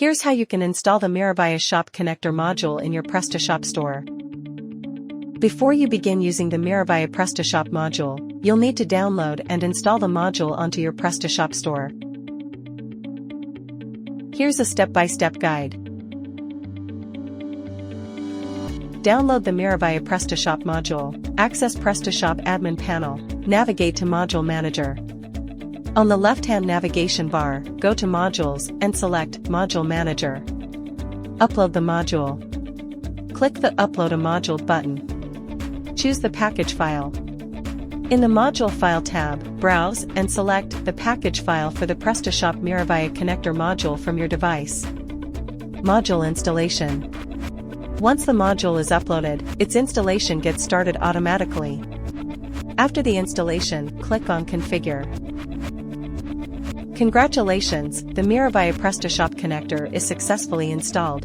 Here's how you can install the Miravia Shop Connector module in your PrestaShop store. Before you begin using the Miravia PrestaShop module, you'll need to download and install the module onto your PrestaShop store. Here's a step-by-step guide. Download the Miravia PrestaShop module, access PrestaShop admin panel, navigate to Module Manager. On the left-hand navigation bar, go to Modules and select Module Manager. Upload the module. Click the Upload a Module button. Choose the package file. In the Module File tab, browse and select the package file for the PrestaShop Miravia connector module from your device. Module installation. Once the module is uploaded, its installation gets started automatically. After the installation, click on Configure. Congratulations, the Miravia PrestaShop connector is successfully installed.